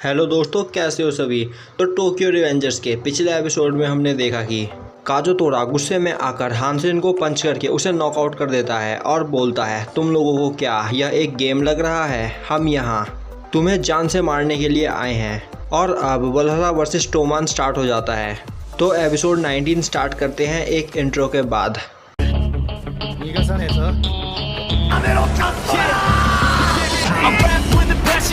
Hello दोस्तों, कैसे हो सभी। तो टोक्यो रिवेंजर्स के पिछले एपिसोड में हमने देखा कि काजोतोरा गुस्से में आकर हानसेन को पंच करके उसे नॉकआउट कर देता है और बोलता है, तुम लोगों को क्या यह एक गेम लग रहा है? हम यहाँ तुम्हें जान से मारने के लिए आए हैं। और अब वल्हला वर्सेस टोमान स्टार्ट हो जाता है। तो एपिसोड 19 स्टार्ट करते हैं एक इंट्रो के बाद।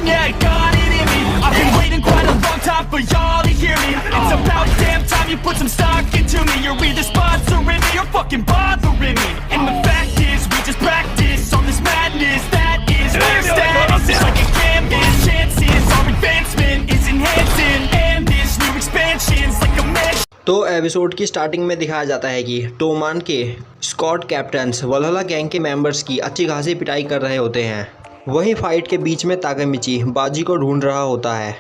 Yeah, I got it in me. I've been waiting quite a long time for y'all to hear me. It's about damn time you put some stock into me. You're either sponsoring me or fucking bothering me. And the fact is, we just practice on this madness. That is where status is like a canvas. Chances our advancement is enhancing. And this new expansion's like a mesh. तो episode की starting में दिखाया जाता है कि टोमान के squad captains वल्हला gang के members की अच्छी खासी पिटाई कर रहे होते हैं। वहीं फाइट के बीच में ताकामिची बाजी को ढूंढ रहा होता है।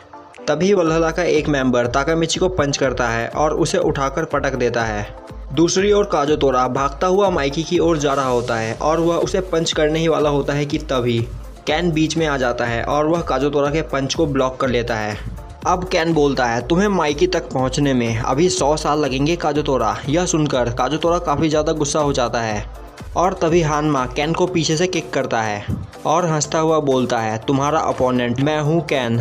तभी वल्हला का एक मेंबर ताकामिची को पंच करता है और उसे उठाकर पटक देता है। दूसरी ओर काजोतोरा भागता हुआ माइकी की ओर जा रहा होता है और वह उसे पंच करने ही वाला होता है कि तभी कैन बीच में आ जाता है और वह काजोतोरा के पंच को ब्लॉक कर लेता है। अब कैन बोलता है, तुम्हें माइकी तक पहुंचने में अभी 100 साल लगेंगे काजोतोरा। यह सुनकर काजोतोरा काफ़ी ज़्यादा गुस्सा हो जाता है और तभी हानमा कैन को पीछे से किक करता है और हंसता हुआ बोलता है, तुम्हारा अपोनेंट मैं हूँ कैन।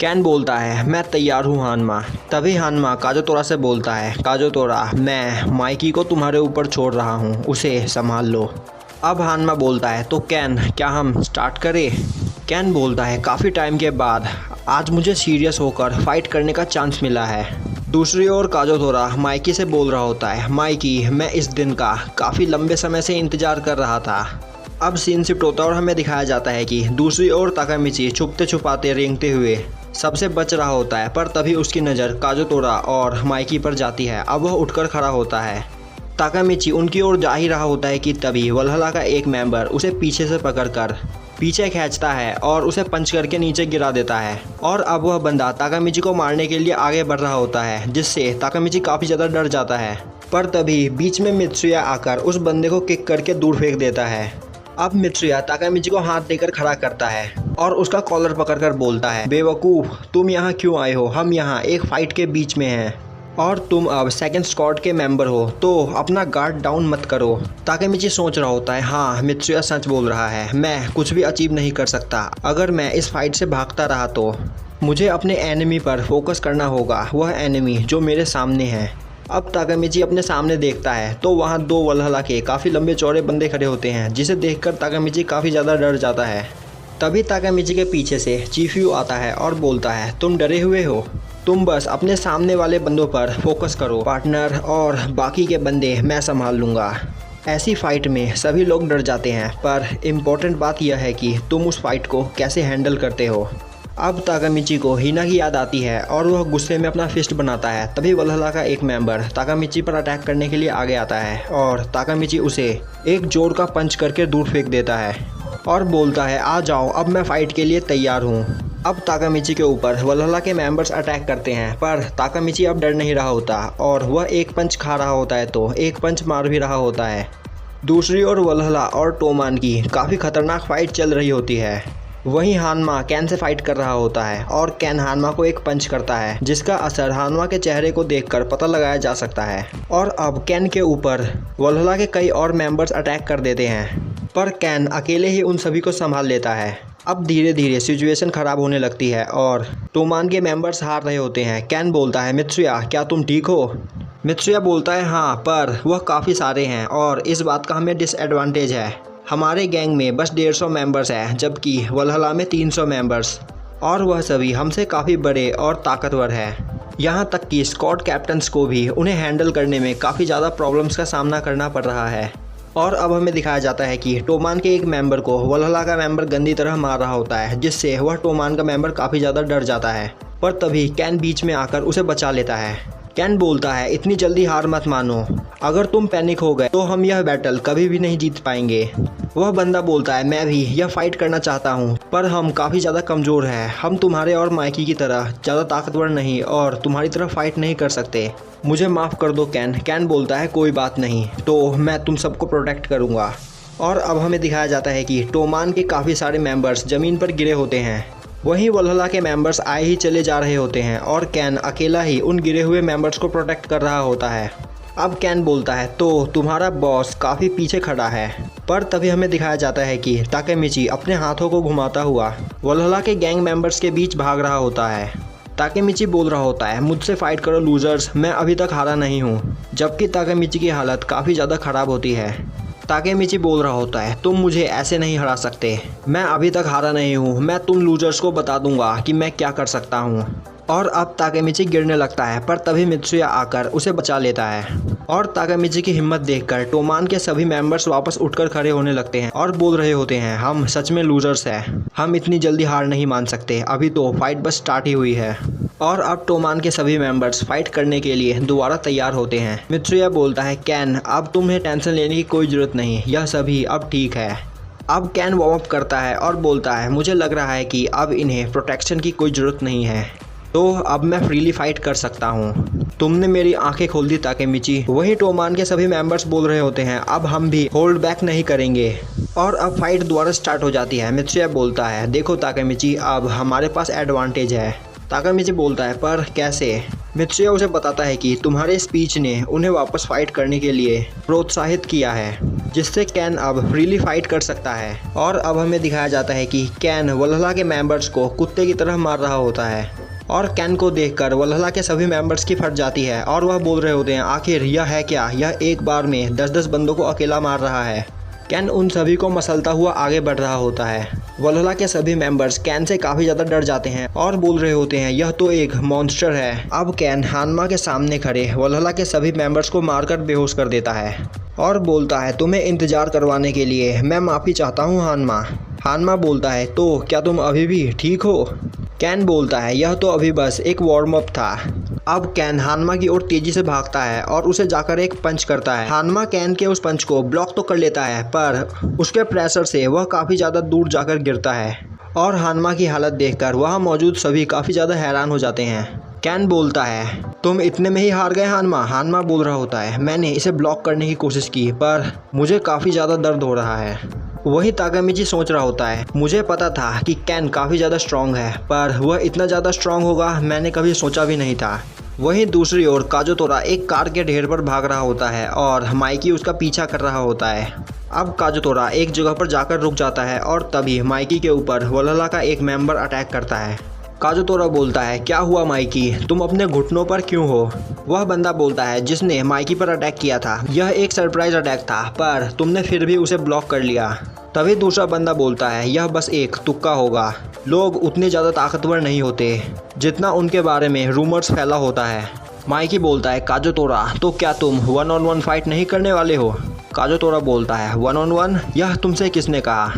कैन बोलता है, मैं तैयार हूँ हानमा। तभी हानमा काजोतोरा से बोलता है, काजोतोरा मैं माइकी को तुम्हारे ऊपर छोड़ रहा हूँ, उसे संभाल लो। अब हानमा बोलता है, तो कैन क्या हम स्टार्ट करें? कैन बोलता है, काफ़ी टाइम के बाद आज मुझे सीरियस होकर फाइट करने का चांस मिला है। दूसरी ओर काजोतोरा माइकी से बोल रहा होता है, माइकी मैं इस दिन का काफ़ी लंबे समय से इंतज़ार कर रहा था। अब सीन शिफ्ट होता है और हमें दिखाया जाता है कि दूसरी ओर ताकामिची छुपते छुपाते रेंगते हुए सबसे बच रहा होता है। पर तभी उसकी नज़र काजोतोरा और माइकी पर जाती है। अब वह उठकर खड़ा होता है। ताकामिची उनकी ओर जा ही रहा होता है कि तभी वल्हला का एक मेंबर उसे पीछे से पकड़कर पीछे खींचता है और उसे पंच करके नीचे गिरा देता है। और अब वह बंदा ताकामिची को मारने के लिए आगे बढ़ रहा होता है, जिससे ताकामिची काफ़ी ज़्यादा डर जाता है। पर तभी बीच में मित्सुया आकर उस बंदे को किक करके दूर फेंक देता है। अब मित्सुया ताकामिची को हाथ देकर खड़ा करता है और उसका कॉलर पकड़कर बोलता है, बेवकूफ़ तुम यहाँ क्यों आए हो? हम यहाँ एक फ़ाइट के बीच में हैं और तुम अब सेकंड स्क्वाड के मेंबर हो, तो अपना गार्ड डाउन मत करो। ताकामिची सोच रहा होता है, हाँ मित्सुया सच बोल रहा है, मैं कुछ भी अचीव नहीं कर सकता। अगर मैं इस फाइट से भागता रहा तो मुझे अपने एनिमी पर फोकस करना होगा, वह एनिमी जो मेरे सामने है। अब ताकामिची अपने सामने देखता है तो वहाँ दो वल्हला के काफ़ी लंबे चौड़े बंदे खड़े होते हैं, जिसे देखकर ताकामिची काफ़ी ज़्यादा डर जाता है। तभी ताकामिची के पीछे से चीफ्यू आता है और बोलता है, तुम डरे हुए हो? तुम बस अपने सामने वाले बंदों पर फोकस करो पार्टनर, और बाकी के बंदे मैं संभाल लूँगा। ऐसी फाइट में सभी लोग डर जाते हैं, पर इम्पोर्टेंट बात यह है कि तुम उस फाइट को कैसे हैंडल करते हो। अब ताकामिची को हिना की याद आती है और वह गुस्से में अपना फिस्ट बनाता है। तभी वल्हला का एक मेंबर ताकामिची पर अटैक करने के लिए आगे आता है और ताकामिची उसे एक जोर का पंच करके दूर फेंक देता है और बोलता है, आ जाओ अब मैं फ़ाइट के लिए तैयार हूँ। अब ताकामिची के ऊपर वल्हला के मेंबर्स अटैक करते हैं, पर ताकामिची अब डर नहीं रहा होता और वह एक पंच खा रहा होता है तो एक पंच मार भी रहा होता है। दूसरी ओर वल्हला और टोमान की काफ़ी खतरनाक फाइट चल रही होती है। वहीं हानमा कैन से फाइट कर रहा होता है और कैन हानमा को एक पंच करता है, जिसका असर हानमा के चेहरे को देखकर पता लगाया जा सकता है। और अब कैन के ऊपर वल्हला के कई और मेंबर्स अटैक कर देते हैं, पर कैन अकेले ही उन सभी को संभाल लेता है। अब धीरे धीरे सिचुएशन ख़राब होने लगती है और टोमान के मेंबर्स हार रहे होते हैं। कैन बोलता है, मित्सुया क्या तुम ठीक हो? मित्सुया बोलता है, हाँ पर वह काफ़ी सारे हैं और इस बात का हमें डिसएडवांटेज है। हमारे गैंग में बस 150 मेंबर्स हैं, जबकि वल्हला में 300 मेंबर्स, और वह सभी हमसे काफ़ी बड़े और ताकतवर हैं। यहाँ तक कि स्क्वाड कैप्टन्स को भी उन्हें हैंडल करने में काफ़ी ज़्यादा प्रॉब्लम्स का सामना करना पड़ रहा है। और अब हमें दिखाया जाता है कि टोमान के एक मेंबर को वल्हला का मेंबर गंदी तरह मार रहा होता है, जिससे वह टोमान का मेंबर काफ़ी ज़्यादा डर जाता है। पर तभी कैन बीच में आकर उसे बचा लेता है। कैन बोलता है, इतनी जल्दी हार मत मानो, अगर तुम पैनिक हो गए तो हम यह बैटल कभी भी नहीं जीत पाएंगे। वह बंदा बोलता है, मैं भी यह फाइट करना चाहता हूँ, पर हम काफ़ी ज़्यादा कमज़ोर हैं। हम तुम्हारे और माइकी की तरह ज़्यादा ताकतवर नहीं और तुम्हारी तरह फाइट नहीं कर सकते। मुझे माफ़ कर दो कैन। कैन बोलता है, कोई बात नहीं, तो मैं तुम सबको प्रोटेक्ट करूँगा। और अब हमें दिखाया जाता है कि टोमान के काफ़ी सारे मेंबर्स ज़मीन पर गिरे होते हैं वहीं वल्हला के मेंबर्स आए ही चले जा रहे होते हैं और कैन अकेला ही उन गिरे हुए मेंबर्स को प्रोटेक्ट कर रहा होता है। अब कैन बोलता है तो तुम्हारा बॉस काफ़ी पीछे खड़ा है, पर तभी हमें दिखाया जाता है कि ताकेमिची अपने हाथों को घुमाता हुआ वल्हला के गैंग मेंबर्स के बीच भाग रहा होता है। ताकेमिची बोल रहा होता है मुझसे फाइट करो लूजर्स, मैं अभी तक हारा नहीं हूँ, जबकि ताकेमिची की हालत काफ़ी ज़्यादा ख़राब होती है। ताकेमिची बोल रहा होता है तुम मुझे ऐसे नहीं हरा सकते, मैं अभी तक हारा नहीं हूँ, मैं तुम लूजर्स को बता दूंगा कि मैं क्या कर सकता हूँ। और अब ताकेमिची गिरने लगता है, पर तभी मित्सुया आकर उसे बचा लेता है और ताकेमिची की हिम्मत देखकर टोमान के सभी मेंबर्स वापस उठकर खड़े होने लगते हैं और बोल रहे होते हैं हम सच में लूजर्स हैं, हम इतनी जल्दी हार नहीं मान सकते, अभी तो फाइट बस स्टार्ट ही हुई है। और अब टोमान के सभी मेंबर्स फाइट करने के लिए दोबारा तैयार होते हैं। मित्सुया बोलता है कैन अब तुम्हें टेंशन लेने की कोई ज़रूरत नहीं, यह सभी अब ठीक है। अब कैन वार्म अप करता है और बोलता है मुझे लग रहा है कि अब इन्हें प्रोटेक्शन की कोई ज़रूरत नहीं है, तो अब मैं फ्रीली फाइट कर सकता हूँ, तुमने मेरी आंखें खोल दी ताकेमिची। वहीं टोमान के सभी मेंबर्स बोल रहे होते हैं अब हम भी होल्ड बैक नहीं करेंगे और अब फाइट दोबारा स्टार्ट हो जाती है। मित्सुया बोलता है देखो ताकेमिची अब हमारे पास एडवांटेज है। ताकेमिची बोलता है पर कैसे? मित्सुया उसे बताता है कि तुम्हारे स्पीच ने उन्हें वापस फाइट करने के लिए प्रोत्साहित किया है, जिससे कैन अब फ्रीली फाइट कर सकता है। और अब हमें दिखाया जाता है कि कैन वल्हला के मेंबर्स को कुत्ते की तरह मार रहा होता है और कैन को देखकर वल्हला के सभी मेंबर्स की फट जाती है और वह बोल रहे होते हैं आखिर यह है क्या, यह एक बार में 10-10 बंदों को अकेला मार रहा है। कैन उन सभी को मसलता हुआ आगे बढ़ रहा होता है। वल्हला के सभी मेंबर्स कैन से काफ़ी ज़्यादा डर जाते हैं और बोल रहे होते हैं यह तो एक मॉन्स्टर है। अब कैन हानमा के सामने खड़े वल्हला के सभी मेंबर्स को मारकर बेहोश कर देता है और बोलता है तुम्हें इंतज़ार करवाने के लिए मैं माफ़ी चाहता हूँ हानमा। हानमा बोलता है तो क्या तुम अभी भी ठीक हो? कैन बोलता है यह तो अभी बस एक वार्म अप था। अब कैन हानमा की ओर तेजी से भागता है और उसे जाकर एक पंच करता है। हानमा कैन के उस पंच को ब्लॉक तो कर लेता है, पर उसके प्रेशर से वह काफ़ी ज़्यादा दूर जाकर गिरता है और हानमा की हालत देखकर वहाँ मौजूद सभी काफ़ी ज़्यादा हैरान हो जाते हैं। कैन बोलता है तुम इतने में ही हार गए हानमा? हानमा बोल रहा होता है मैंने इसे ब्लॉक करने की कोशिश की, पर मुझे काफ़ी ज़्यादा दर्द हो रहा है। वही ताकेमिची सोच रहा होता है मुझे पता था कि कैन काफ़ी ज़्यादा स्ट्रॉन्ग है, पर वह इतना ज़्यादा स्ट्रॉन्ग होगा मैंने कभी सोचा भी नहीं था। वहीं दूसरी ओर काजोतोरा एक कार के ढेर पर भाग रहा होता है और माइकी उसका पीछा कर रहा होता है। अब काजोतोरा एक जगह पर जाकर रुक जाता है और तभी माइकी के ऊपर वल्हला का एक मेंबर अटैक करता है। काजोतोरा बोलता है क्या हुआ माइकी, तुम अपने घुटनों पर क्यों हो? वह बंदा बोलता है जिसने माइकी पर अटैक किया था यह एक सरप्राइज अटैक था, पर तुमने फिर भी उसे ब्लॉक कर लिया। तभी दूसरा बंदा बोलता है यह बस एक तुक्का होगा, लोग उतने ज़्यादा ताकतवर नहीं होते जितना उनके बारे में रूमर्स फैला होता है। माइकी बोलता है काजोतोरा तो क्या तुम 1-on-1 फाइट नहीं करने वाले हो? काजोतोरा बोलता है 1-on-1? यह तुमसे किसने कहा?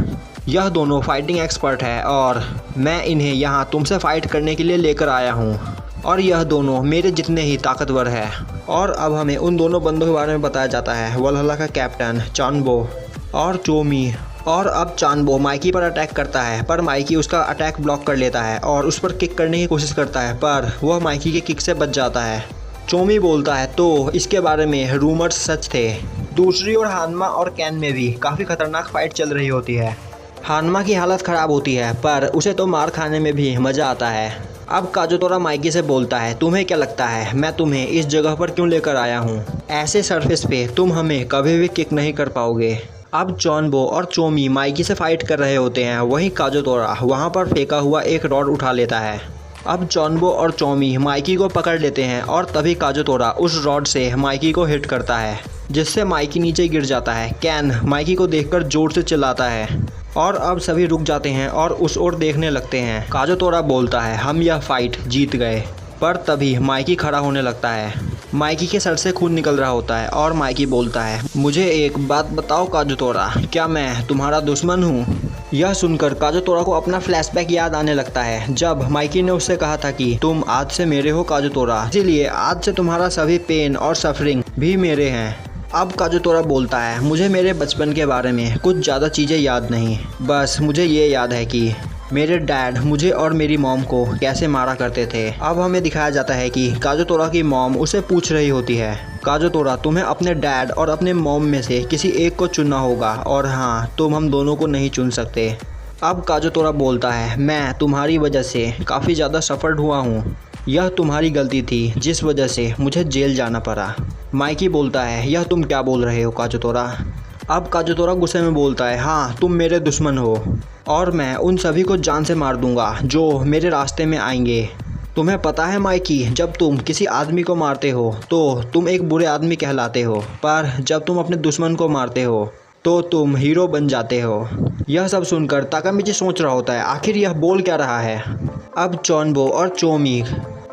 यह दोनों फाइटिंग एक्सपर्ट है और मैं इन्हें यहाँ तुमसे फाइट करने के लिए लेकर आया हूँ और यह दोनों मेरे जितने ही ताकतवर है। और अब हमें उन दोनों बंदों के बारे में बताया जाता है, वल्हला का कैप्टन चानबो और चोमी। और अब चानबो माइकी पर अटैक करता है, पर माइकी उसका अटैक ब्लॉक कर लेता है और उस पर किक करने की कोशिश करता है, पर वह माइकी के किक से बच जाता है। चोमी बोलता है तो इसके बारे में रूमर्स सच थे। दूसरी ओर हानमा और कैन में भी काफ़ी खतरनाक फाइट चल रही होती है। हानमा की हालत ख़राब होती है, पर उसे तो मार खाने में भी मज़ा आता है। अब काजोतोरा माइकी से बोलता है तुम्हें क्या लगता है मैं तुम्हें इस जगह पर क्यों लेकर आया हूँ? ऐसे सरफेस पे तुम हमें कभी भी किक नहीं कर पाओगे। अब चानबो और चोमी माइकी से फाइट कर रहे होते हैं, वहीं काजोतोरा वहाँ पर फेंका हुआ एक रॉड उठा लेता है। अब चानबो और चोमी माइकी को पकड़ लेते हैं और तभी काजोतोरा उस रॉड से माइकी को हिट करता है, जिससे माइकी नीचे गिर जाता है। कैन माइकी को देखकर जोर से चिल्लाता है और अब सभी रुक जाते हैं और उस ओर देखने लगते हैं। काजोतोरा बोलता है हम यह फाइट जीत गए, पर तभी माइकी खड़ा होने लगता है। माइकी के सर से खून निकल रहा होता है और माइकी बोलता है मुझे एक बात बताओ काजोतोरा, क्या मैं तुम्हारा दुश्मन हूँ? यह सुनकर काजोतोरा को अपना फ्लैशबैक याद आने लगता है, जब माइकी ने उससे कहा था कि तुम आज से मेरे हो काजोतोरा, इसीलिए आज से तुम्हारा सभी पेन और सफरिंग भी मेरे हैं। अब काजोतोरा बोलता है मुझे मेरे बचपन के बारे में कुछ ज़्यादा चीज़ें याद नहीं, बस मुझे ये याद है कि मेरे डैड मुझे और मेरी मॉम को कैसे मारा करते थे। अब हमें दिखाया जाता है कि काजोतोरा की मॉम उसे पूछ रही होती है काजोतोरा तुम्हें अपने डैड और अपने मॉम में से किसी एक को चुनना होगा और हाँ तुम हम दोनों को नहीं चुन सकते। अब काजोतोरा बोलता है, मैं तुम्हारी वजह से काफ़ी ज़्यादा सफ़र हुआ हूँ। यह तुम्हारी गलती थी जिस वजह से मुझे जेल जाना पड़ा। माइकी बोलता है, यह तुम क्या बोल रहे हो काजोतोरा। अब काजोतोरा गुस्से में बोलता है, हाँ तुम मेरे दुश्मन हो और मैं उन सभी को जान से मार दूंगा जो मेरे रास्ते में आएंगे। तुम्हें पता है माइकी, जब तुम किसी आदमी को मारते हो तो तुम एक बुरे आदमी कहलाते हो, पर जब तुम अपने दुश्मन को मारते हो तो तुम हीरो बन जाते हो। यह सब सुनकर ताकामिची सोच रहा होता है, आखिर यह बोल क्या रहा है। अब चोनबो और चोमी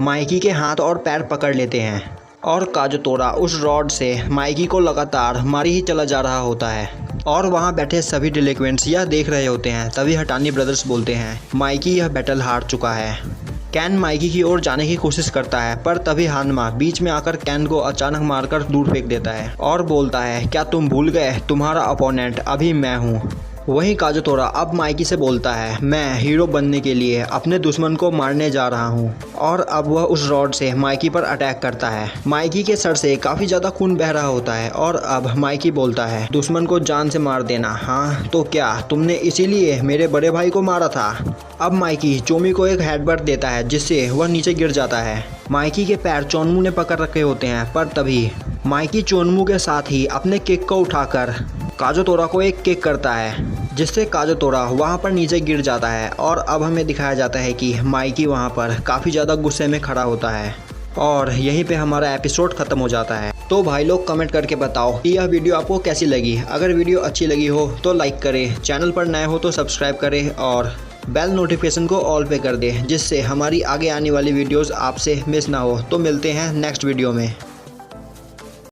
माइकी के हाथ और पैर पकड़ लेते हैं और काजोतोरा उस रॉड से माइकी को लगातार मारी ही चला जा रहा होता है और वहाँ बैठे सभी डिलिक्वेंट्स यह देख रहे होते हैं। तभी हटानी ब्रदर्स बोलते हैं, माइकी यह बैटल हार चुका है। कैन माइकी की ओर जाने की कोशिश करता है, पर तभी हानमा बीच में आकर कैन को अचानक मारकर दूर फेंक देता है और बोलता है, क्या तुम भूल गए, तुम्हारा अपोनेंट अभी मैं हूँ। वहीं काजोतोरा अब माइकी से बोलता है, मैं हीरो बनने के लिए अपने दुश्मन को मारने जा रहा हूँ और अब वह उस रॉड से माइकी पर अटैक करता है। माइकी के सर से काफ़ी ज़्यादा खून बह रहा होता है और अब माइकी बोलता है, दुश्मन को जान से मार देना, हाँ तो क्या तुमने इसीलिए मेरे बड़े भाई को मारा था। अब माइकी चोमी को एक हेडबट देता है जिससे वह नीचे गिर जाता है। माइकी के पैर चोनमू ने पकड़ रखे होते हैं, पर तभी माइकी चोनमू के साथ ही अपने किक को उठाकर काजोतोरा को एक किक करता है जिससे काजोतोरा वहाँ पर नीचे गिर जाता है। और अब हमें दिखाया जाता है कि माइकी वहाँ पर काफ़ी ज़्यादा गुस्से में खड़ा होता है और यहीं पे हमारा एपिसोड ख़त्म हो जाता है। तो भाई लोग कमेंट करके बताओ कि यह वीडियो आपको कैसी लगी। अगर वीडियो अच्छी लगी हो तो लाइक करें, चैनल पर नए हो तो सब्सक्राइब करें और बेल नोटिफिकेशन को ऑल पे कर दें जिससे हमारी आगे आने वाली वीडियोज़ आपसे मिस ना हो। तो मिलते हैं नेक्स्ट वीडियो में।